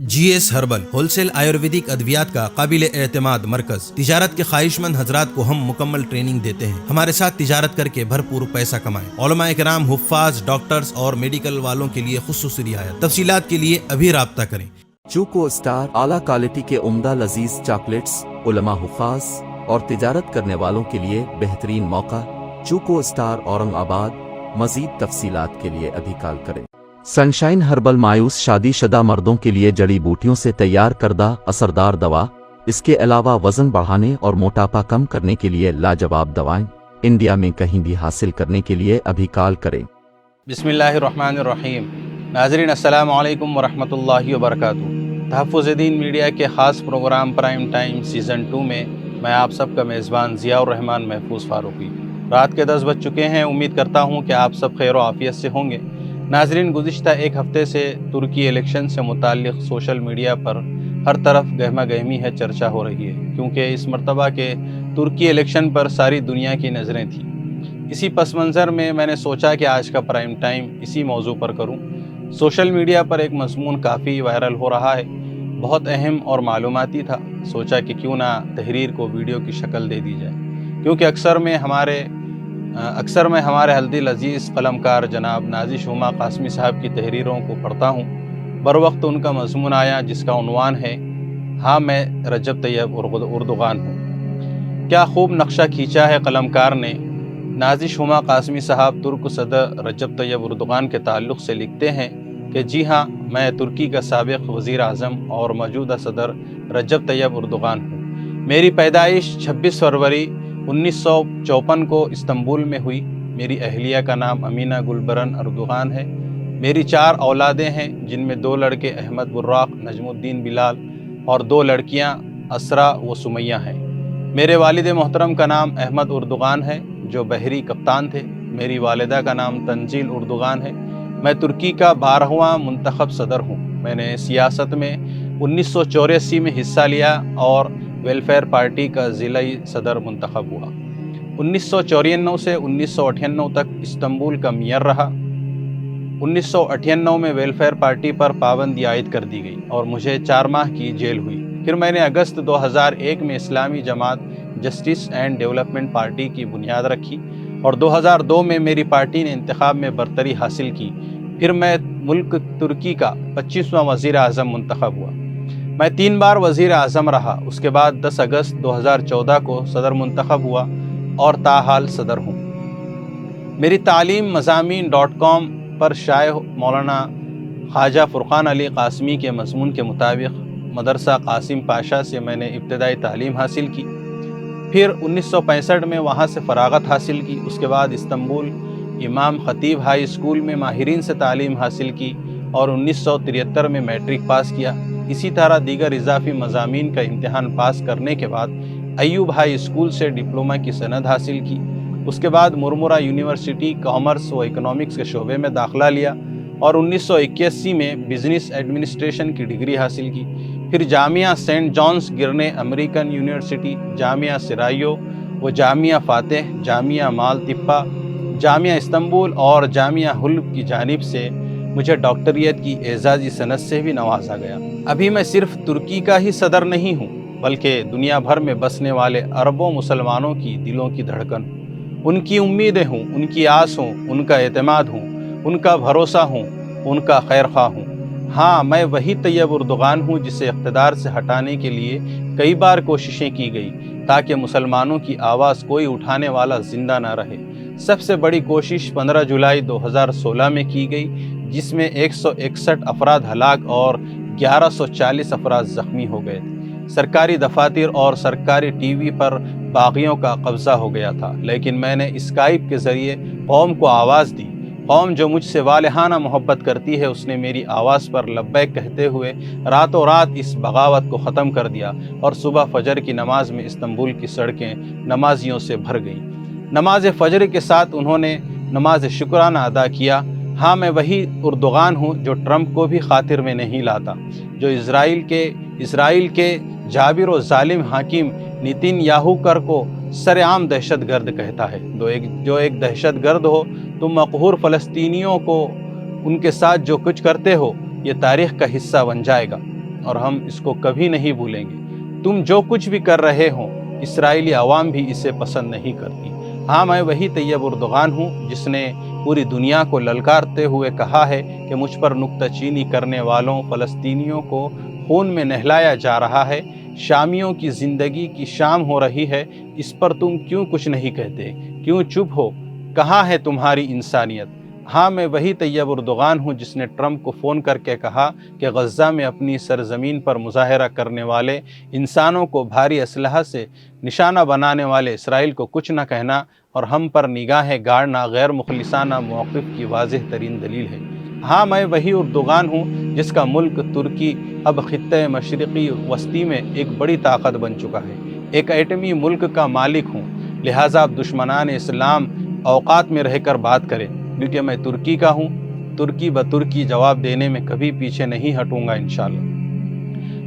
GS herbal wholesale Ayurvedic ادویات کا قابل اعتماد مرکز تجارت کے خواہش مند حضرات کو ہم مکمل ٹریننگ دیتے ہیں۔ ہمارے ساتھ تجارت کر کے بھرپور پیسہ کمائیں۔ علماء کرام، حفاظ، ڈاکٹرز اور میڈیکل والوں کے لیے خصوصی رعایت۔ تفصیلات کے لیے ابھی رابطہ کریں۔ چوکو اسٹار اعلیٰ کوالٹی کے عمدہ لذیذ چاکلیٹس، علماء، حفاظ اور تجارت کرنے والوں کے لیے بہترین موقع۔ چوکو اسٹار اورنگ آباد۔ مزید تفصیلات کے لیے ابھی کال کریں۔ سنشائن ہربل مایوس شادی شدہ مردوں کے لیے جڑی بوٹیوں سے تیار کردہ اثردار دوا۔ اس کے علاوہ وزن بڑھانے اور موٹاپا کم کرنے کے لیے لاجواب دوائیں انڈیا میں کہیں بھی حاصل کرنے کے لیے ابھی کال کریں۔ بسم اللہ الرحمن الرحیم۔ ناظرین السلام علیکم ورحمۃ اللہ وبرکاتہ۔ تحفظ دین میڈیا کے خاص پروگرام پرائم ٹائم سیزن 2 میں آپ سب کا میزبان ضیاء الرحمن محفوظ فاروقی۔ رات کے 10 بج چکے ہیں۔ امید کرتا ہوں کہ آپ سب خیر و عافیت سے ہوں گے۔ ناظرین، گزشتہ ایک ہفتے سے ترکی الیکشن سے متعلق سوشل میڈیا پر ہر طرف گہما گہمی ہے، چرچا ہو رہی ہے، کیونکہ اس مرتبہ کے ترکی الیکشن پر ساری دنیا کی نظریں تھیں۔ اسی پس منظر میں نے سوچا کہ آج کا پرائم ٹائم اسی موضوع پر کروں۔ سوشل میڈیا پر ایک مضمون کافی وائرل ہو رہا ہے، بہت اہم اور معلوماتی تھا۔ سوچا کہ کیوں نہ تحریر کو ویڈیو کی شکل دے دی جائے، کیونکہ اکثر میں ہمارے ہلدی لذیذ قلمکار جناب نازی شوما قاسمی صاحب کی تحریروں کو پڑھتا ہوں۔ بروقت ان کا مضمون آیا جس کا عنوان ہے ہاں میں رجب طیب اردوغان ہوں۔ کیا خوب نقشہ کھینچا ہے قلمکار نے۔ نازی شوما قاسمی صاحب ترک صدر رجب طیب اردوغان کے تعلق سے لکھتے ہیں کہ جی ہاں، میں ترکی کا سابق وزیر اعظم اور موجودہ صدر رجب طیب اردوغان ہوں۔ میری پیدائش 26 فروری 1954 کو استنبول میں ہوئی۔ میری اہلیہ کا نام امینہ گلبرن اردوغان ہے۔ میری 4 اولادیں ہیں، جن میں 2 لڑکے احمد براق، نجم الدین بلال اور 2 لڑکیاں اسرا و سمیہ ہیں۔ میرے والد محترم کا نام احمد اردوغان ہے، جو بحری کپتان تھے۔ میری والدہ کا نام تنزیل اردوغان ہے۔ میں ترکی کا 12واں منتخب صدر ہوں۔ میں نے سیاست میں 1984 میں حصہ لیا اور ویلفیئر پارٹی کا ضلعی صدر منتخب ہوا۔ 1994 سے 1998 تک استنبول کا میئر رہا۔ 1998 میں ویلفیئر پارٹی پر پابندی عائد کر دی گئی اور مجھے 4 ماہ کی جیل ہوئی۔ پھر میں نے اگست 2001 میں اسلامی جماعت جسٹس اینڈ ڈیولپمنٹ پارٹی کی بنیاد رکھی اور 2002 میں میری پارٹی نے انتخاب میں برتری حاصل کی۔ پھر میں ملک ترکی کا 25واں وزیر اعظم منتخب ہوا۔ میں 3 بار وزیر اعظم رہا۔ اس کے بعد 10 اگست 2014 کو صدر منتخب ہوا اور تاحال صدر ہوں۔ میری تعلیم مضامین .com پر شائع مولانا خواجہ فرقان علی قاسمی کے مضمون کے مطابق مدرسہ قاسم پاشا سے میں نے ابتدائی تعلیم حاصل کی۔ پھر 1965 میں وہاں سے فراغت حاصل کی۔ اس کے بعد استنبول امام خطیب ہائی اسکول میں ماہرین سے تعلیم حاصل کی اور 1973 میں میٹرک پاس کیا۔ اسی طرح دیگر اضافی مضامین کا امتحان پاس کرنے کے بعد ایوب ہائی اسکول سے ڈپلومہ کی سند حاصل کی۔ اس کے بعد مرمرہ یونیورسٹی کامرس و اکنامکس کے شعبے میں داخلہ لیا اور 1981 میں بزنس ایڈمنسٹریشن کی ڈگری حاصل کی۔ پھر جامعہ سینٹ جانس گرنے امریکن یونیورسٹی، جامعہ سرائیو و جامعہ فاتح، جامعہ مالطپہ، جامعہ استنبول اور جامعہ حلب کی جانب سے مجھے ڈاکٹریٹ کی اعزازی سند سے بھی نوازا گیا۔ ابھی میں صرف ترکی کا ہی صدر نہیں ہوں، بلکہ دنیا بھر میں بسنے والے اربوں مسلمانوں کی دلوں کی دھڑکن ہوں۔ ان کی امیدیں ہوں، ان کی آس ہوں، ان کا اعتماد ہوں، ان کا بھروسہ ہوں، ان کا خیر خواہ ہوں۔ ہاں، میں وہی طیب اردوغان ہوں جسے اقتدار سے ہٹانے کے لیے کئی بار کوششیں کی گئی تاکہ مسلمانوں کی آواز کوئی اٹھانے والا زندہ نہ رہے۔ سب سے بڑی کوشش 15 جولائی 2016 میں کی گئی، جس میں 161 افراد ہلاک اور 1140 افراد زخمی ہو گئے تھے۔ سرکاری دفاتر اور سرکاری ٹی وی پر باغیوں کا قبضہ ہو گیا تھا، لیکن میں نے اسکائپ کے ذریعے قوم کو آواز دی۔ قوم جو مجھ سے والہانہ محبت کرتی ہے، اس نے میری آواز پر لبیک کہتے ہوئے راتوں رات اس بغاوت کو ختم کر دیا اور صبح فجر کی نماز میں استنبول کی سڑکیں نمازیوں سے بھر گئیں۔ نماز فجر کے ساتھ انہوں نے نماز شکرانہ ادا کیا۔ ہاں، میں وہی اردوغان ہوں جو ٹرمپ کو بھی خاطر میں نہیں لاتا، جو اسرائیل کے جابر و ظالم حاکم نیتن یاہو کو سرعام دہشت گرد کہتا ہے۔ جو ایک دہشت گرد ہو، تم مقہور فلسطینیوں کو ان کے ساتھ جو کچھ کرتے ہو، یہ تاریخ کا حصہ بن جائے گا۔ اور ہم اس کو کبھی نہیں بھولیں گے۔ تم جو کچھ بھی کر رہے ہو اسرائیلی عوام بھی اسے پسند نہیں کرتی۔ ہاں میں وہی طیب اردغان ہوں جس نے پوری دنیا کو للکارتے ہوئے کہا ہے کہ مجھ پر نکتہ چینی کرنے والوں فلسطینیوں کو خون میں نہلایا جا رہا ہے، شامیوں کی زندگی کی شام ہو رہی ہے، اس پر تم کیوں کچھ نہیں کہتے، کیوں چپ ہو، کہاں ہے تمہاری انسانیت؟ ہاں میں وہی طیب اردغان ہوں جس نے ٹرمپ کو فون کر کے کہا کہ غزہ میں اپنی سرزمین پر مظاہرہ کرنے والے انسانوں کو بھاری اسلحہ سے نشانہ بنانے والے اسرائیل کو کچھ نہ کہنا اور ہم پر نگاہیں گاڑنا غیر مخلصانہ موقف کی واضح ترین دلیل ہے۔ ہاں میں وہی اردغان ہوں جس کا ملک ترکی اب خطۂ مشرقی وسطی میں ایک بڑی طاقت بن چکا ہے، ایک ایٹمی ملک کا مالک ہوں، لہٰذا اب دشمنان اسلام اوقات میں رہ کر بات کرے، کیونکہ میں ترکی کا ہوں، ترکی بترکی جواب دینے میں کبھی پیچھے نہیں ہٹوں گا انشاءاللہ۔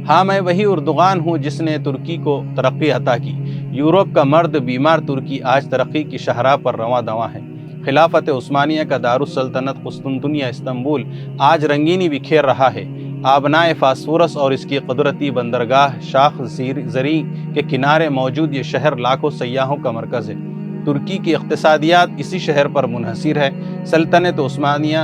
ہاں میں وہی اردغان ہوں جس نے ترکی کو ترقی عطا کی، یورپ کا مرد بیمار ترکی آج ترقی کی شاہراہ پر رواں دواں ہے، خلافت عثمانیہ کا دارالسلطنت قسطنطنیہ استنبول آج رنگینی بکھیر رہا ہے، آبنائے فاسفورس اور اس کی قدرتی بندرگاہ شاخ زری کے کنارے موجود یہ شہر لاکھوں سیاحوں کا مرکز ہے۔ ترکی کی اقتصادیات اسی شہر پر منحصر ہے، سلطنت عثمانیہ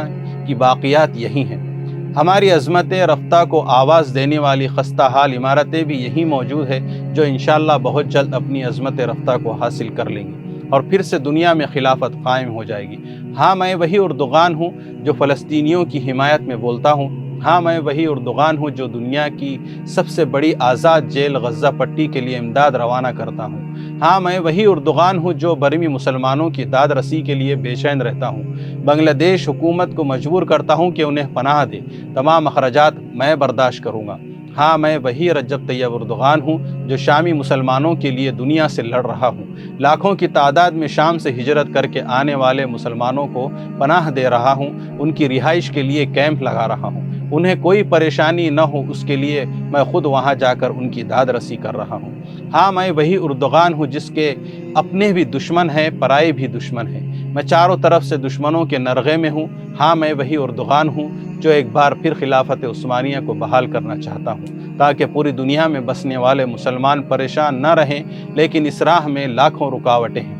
کی باقیات یہی ہیں۔ ہماری عظمت رفتہ کو آواز دینے والی خستہ حال عمارتیں بھی یہی موجود ہے جو انشاءاللہ بہت جلد اپنی عظمت رفتہ کو حاصل کر لیں گی اور پھر سے دنیا میں خلافت قائم ہو جائے گی۔ ہاں میں وہی اردغان ہوں جو فلسطینیوں کی حمایت میں بولتا ہوں۔ ہاں میں وہی اردغان ہوں جو دنیا کی سب سے بڑی آزاد جیل غزہ پٹی کے لیے امداد روانہ کرتا ہوں۔ ہاں میں وہی اردغان ہوں جو برمی مسلمانوں کی داد رسی کے لیے بے چین رہتا ہوں، بنگلہ دیش حکومت کو مجبور کرتا ہوں کہ انہیں پناہ دے، تمام اخراجات میں برداشت کروں گا۔ ہاں میں وہی رجب طیب اردغان ہوں جو شامی مسلمانوں کے لیے دنیا سے لڑ رہا ہوں، لاکھوں کی تعداد میں شام سے ہجرت کر کے آنے والے مسلمانوں کو پناہ دے رہا ہوں، ان کی رہائش کے لیے کیمپ لگا رہا ہوں، انہیں کوئی پریشانی نہ ہو اس کے لیے میں خود وہاں جا کر ان کی داد رسی کر رہا ہوں۔ ہاں میں وہی اردغان ہوں جس کے اپنے بھی دشمن ہیں، پرائے بھی دشمن ہیں، میں چاروں طرف سے دشمنوں کے نرغے میں ہوں۔ ہاں میں وہی اردغان ہوں جو ایک بار پھر خلافت عثمانیہ کو بحال کرنا چاہتا ہوں تاکہ پوری دنیا میں بسنے والے مسلمان پریشان نہ رہیں، لیکن اس راہ میں لاکھوں رکاوٹیں ہیں،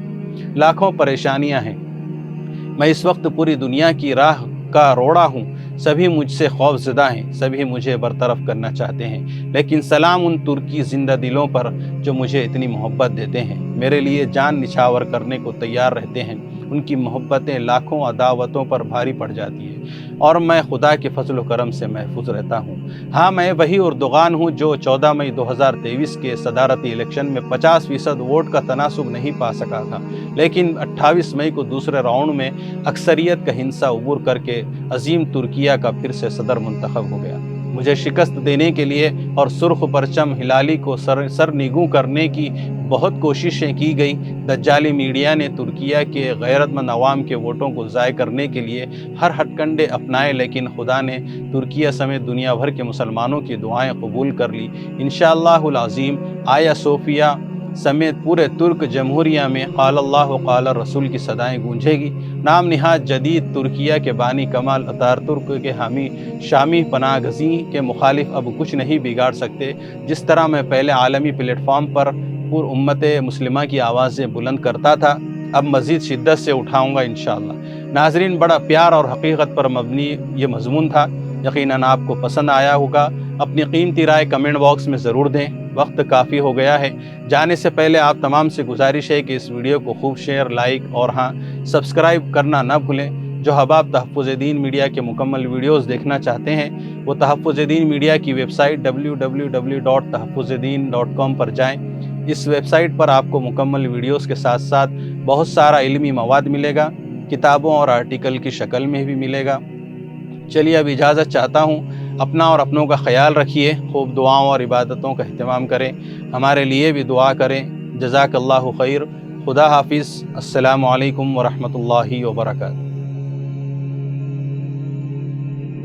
لاکھوں پریشانیاں ہیں۔ میں اس وقت پوری دنیا کی راہ کا روڑا ہوں، سبھی مجھ سے خوف زدہ ہیں، سبھی مجھے برطرف کرنا چاہتے ہیں، لیکن سلام ان ترکی زندہ دلوں پر جو مجھے اتنی محبت دیتے ہیں، میرے لیے جان نچھاور کرنے کو تیار رہتے ہیں۔ ان کی محبتیں لاکھوں عداوتوں پر بھاری پڑ جاتی ہیں اور میں خدا کے فضل و کرم سے محفوظ رہتا ہوں۔ ہاں میں وہی اردغان ہوں جو 14 مئی 2023 کے صدارتی الیکشن میں 50% ووٹ کا تناسب نہیں پا سکا تھا، لیکن 28 مئی کو دوسرے راؤنڈ میں اکثریت کا ہنسا عبور کر کے عظیم ترکیہ کا پھر سے صدر منتخب ہو گیا۔ مجھے شکست دینے کے لیے اور سرخ پرچم ہلالی کو سرنگوں کرنے کی بہت کوششیں کی گئی۔ دجالی میڈیا نے ترکیہ کے غیرت مند عوام کے ووٹوں کو ضائع کرنے کے لیے ہر ہتھ کنڈے اپنائے، لیکن خدا نے ترکیہ سمیت دنیا بھر کے مسلمانوں کی دعائیں قبول کر لی۔ انشاءاللہ العظیم آیا صوفیہ سمیت پورے ترک جمہوریہ میں قال اللہ قال رسول کی صدائیں گونجے گی۔ نام نہاد جدید ترکیہ کے بانی کمال اتاتürk کے حامی شامی پناہ گزین کے مخالف اب کچھ نہیں بگاڑ سکتے۔ جس طرح میں پہلے عالمی پلیٹ فارم پر امت مسلمہ کی آوازیں بلند کرتا تھا، اب مزید شدت سے اٹھاؤں گا انشاءاللہ۔ ناظرین، بڑا پیار اور حقیقت پر مبنی یہ مضمون تھا، یقیناً آپ کو پسند آیا ہوگا۔ اپنی قیمتی رائے کمنٹ باکس میں ضرور دیں، وقت کافی ہو گیا ہے۔ جانے سے پہلے آپ تمام سے گزارش ہے کہ اس ویڈیو کو خوب شیئر، لائک اور ہاں سبسکرائب کرنا نہ بھولیں۔ جو احباب تحفظ دین میڈیا کے مکمل ویڈیوز دیکھنا چاہتے ہیں وہ تحفظ دین میڈیا کی ویب سائٹ www.tahfuzdeen.com پر جائیں۔ اس ویب سائٹ پر آپ کو مکمل ویڈیوز کے ساتھ ساتھ بہت سارا علمی مواد ملے گا، کتابوں اور آرٹیکل کی شکل میں بھی ملے گا۔ چلیے اب اجازت چاہتا ہوں، اپنا اور اپنوں کا خیال رکھیے، خوب دعاؤں اور عبادتوں کا اہتمام کریں، ہمارے لیے بھی دعا کریں۔ جزاک اللہ خیر، خدا حافظ، السلام علیکم ورحمۃ اللہ وبرکاتہ۔